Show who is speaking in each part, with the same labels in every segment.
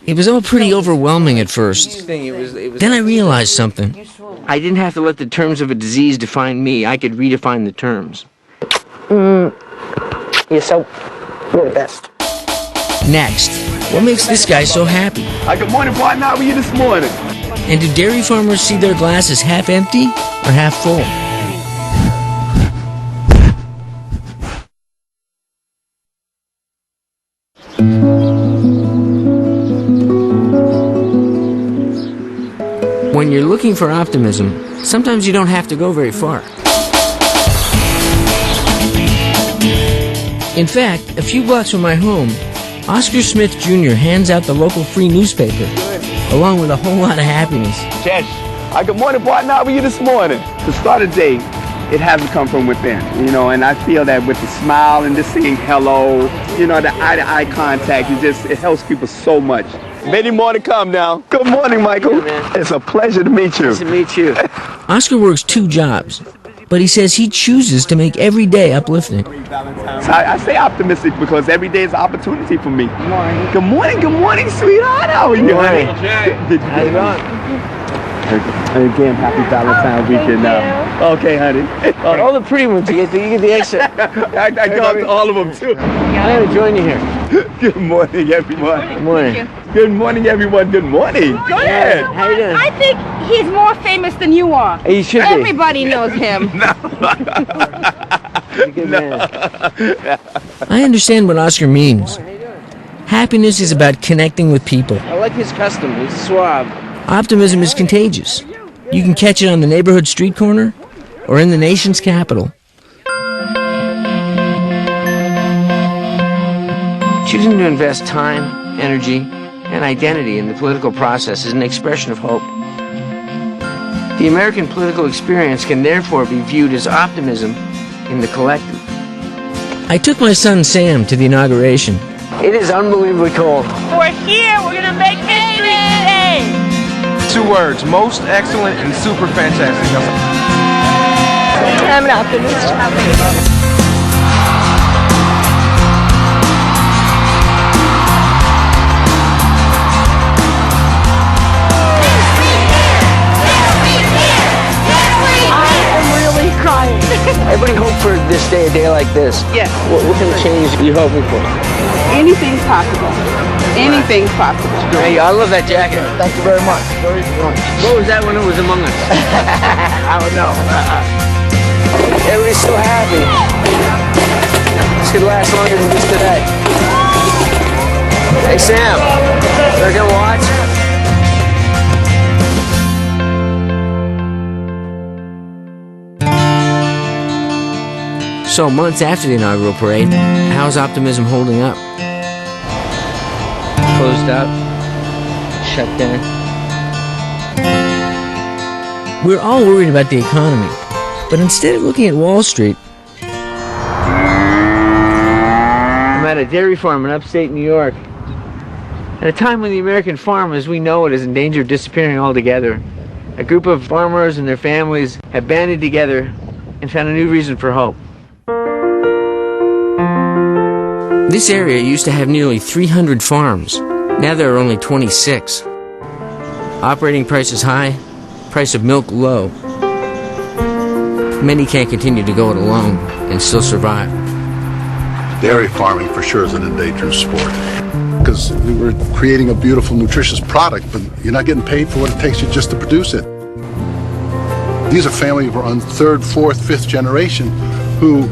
Speaker 1: It was all pretty overwhelming at first. Then I realized something. I didn't have to let the terms of a disease define me. I could redefine the terms. You're the best. Next, what makes this guy so happy?
Speaker 2: Good morning, partner. How are you this morning?
Speaker 1: And do dairy farmers see their glasses half empty or half full? When you're looking for optimism, sometimes you don't have to go very far. In fact, a few blocks from my home, Oscar Smith Jr. hands out the local free newspaper, along with a whole lot of happiness.
Speaker 2: Chesh. Good morning, partner. How are you this morning? To start a day, it has to come from within, and I feel that with the smile and just saying hello, the eye-to-eye contact, it helps people so much. Many more to come now. Good morning, Michael. It's a pleasure to meet you.
Speaker 1: Nice to meet you. Oscar works 2 jobs, but he says he chooses to make every day uplifting.
Speaker 2: So I say optimistic because every day is an opportunity for me. Good morning, sweetheart. How are you, honey?
Speaker 1: How you going?
Speaker 2: Again, happy Valentine's weekend now. Okay, honey.
Speaker 1: All the pretty ones, you get the extra.
Speaker 2: I got all of them, too.
Speaker 1: I'm going to join you here.
Speaker 2: Good morning, everyone.
Speaker 1: Good morning.
Speaker 2: Good morning, everyone. Good morning. Go ahead.
Speaker 1: How you doing?
Speaker 3: I think he's more famous than you are.
Speaker 1: You should be.
Speaker 3: Everybody knows him.
Speaker 1: Good man. I understand what Oscar means. Happiness is about connecting with people. I like his custom. He's suave. Optimism is contagious. You can catch it on the neighborhood street corner or in the nation's capital. Choosing to invest time, energy, and identity in the political process is an expression of hope. The American political experience can therefore be viewed as optimism in the collective. I took my son Sam to the inauguration. It is unbelievably cold.
Speaker 3: We're here. We're going to make history today.
Speaker 4: 2 words, most excellent and super fantastic.
Speaker 3: I'm an optimist.
Speaker 1: Everybody hope for this day, a day like this.
Speaker 3: Yes.
Speaker 1: What kind of change are you hoping for?
Speaker 3: Anything's possible. Anything's possible.
Speaker 1: Hey, I love that jacket. Thank you very much. What was that when it was among us? I don't know. Everybody's so happy. This could last longer than just today. Hey, Sam. They're going to watch? So, months after the inaugural parade, how's optimism holding up? Closed up? Shut down? We're all worried about the economy, but instead of looking at Wall Street, I'm at a dairy farm in upstate New York. At a time when the American farm as we know it is in danger of disappearing altogether, a group of farmers and their families have banded together and found a new reason for hope. This area used to have nearly 300 farms. Now there are only 26. Operating prices high, price of milk low. Many can't continue to go it alone and still survive.
Speaker 5: Dairy farming for sure is an endangered sport because we were creating a beautiful, nutritious product, but you're not getting paid for what it takes you just to produce it. These are families who are on 3rd, 4th, 5th generation who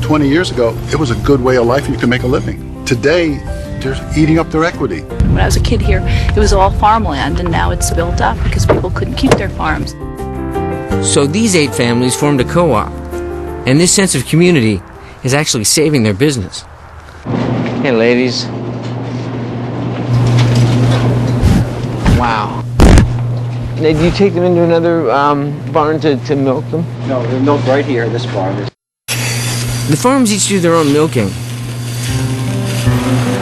Speaker 5: 20 years ago, it was a good way of life. You could make a living. Today, they're eating up their equity.
Speaker 6: When I was a kid here, it was all farmland, and now it's built up because people couldn't keep their farms.
Speaker 1: So these 8 families formed a co-op, and this sense of community is actually saving their business. Hey, ladies. Wow. Now, do you take them into another barn to milk them?
Speaker 7: No, they're milked right here, this barn.
Speaker 1: The farms each do their own milking.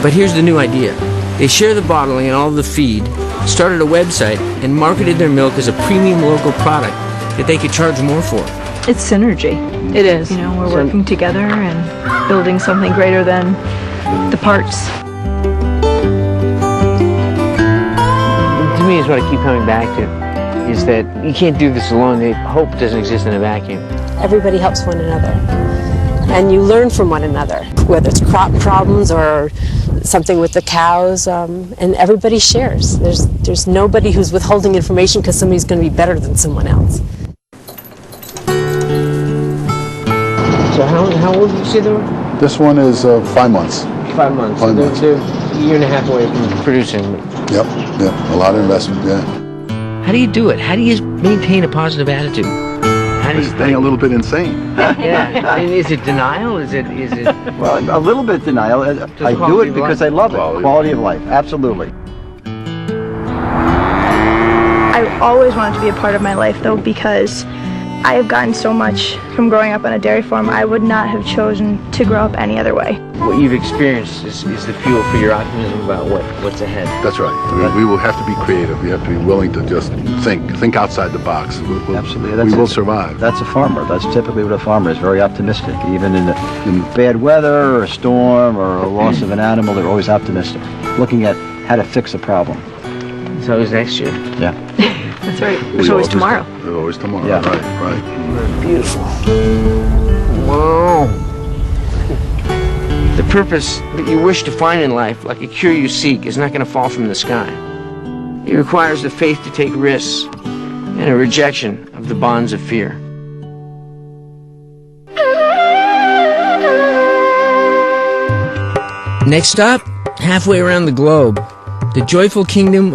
Speaker 1: But here's the new idea. They share the bottling and all the feed, started a website, and marketed their milk as a premium local product that they could charge more for.
Speaker 8: It's synergy.
Speaker 6: It is.
Speaker 8: You know, we're working together and building something greater than the parts.
Speaker 1: that's what I keep coming back to, is that you can't do this alone. Hope doesn't exist in a vacuum.
Speaker 9: Everybody helps one another, and you learn from one another, whether it's crop problems or something with the cows, and everybody shares. There's nobody who's withholding information because somebody's going to be better than someone else.
Speaker 1: So how old did you say they were?
Speaker 5: This one is 5 months.
Speaker 1: 5 months.
Speaker 5: 5 months.
Speaker 1: They're a year and a half away from producing.
Speaker 5: Yep, a lot of investment, yeah.
Speaker 1: How do you do it? How do you maintain a positive attitude? How do you
Speaker 5: Staying a little bit insane.
Speaker 1: Yeah. I mean, is it denial? Is it?
Speaker 7: Well, a little bit denial. I do
Speaker 1: quality
Speaker 7: it
Speaker 1: of
Speaker 7: because
Speaker 1: life?
Speaker 7: I love it. Quality of life, absolutely.
Speaker 10: I always wanted to be a part of my life, though, because I have gotten so much from growing up on a dairy farm. I would not have chosen to grow up any other way.
Speaker 1: What you've experienced is the fuel for your optimism about what's ahead.
Speaker 5: That's right. We will have to be creative. We have to be willing to just think outside the box.
Speaker 7: Absolutely.
Speaker 5: We will survive.
Speaker 7: That's a farmer. That's typically what a farmer is, very optimistic. Even in bad weather or a storm or a loss of an animal, they're always optimistic, looking at how to fix a problem.
Speaker 1: It's always next year.
Speaker 7: Yeah.
Speaker 8: That's right. There's always tomorrow.
Speaker 5: There's always tomorrow,
Speaker 7: Yeah.
Speaker 5: right.
Speaker 1: Beautiful. Whoa. The purpose that you wish to find in life, like a cure you seek, is not going to fall from the sky. It requires the faith to take risks and a rejection of the bonds of fear. Next stop, halfway around the globe, the joyful kingdom of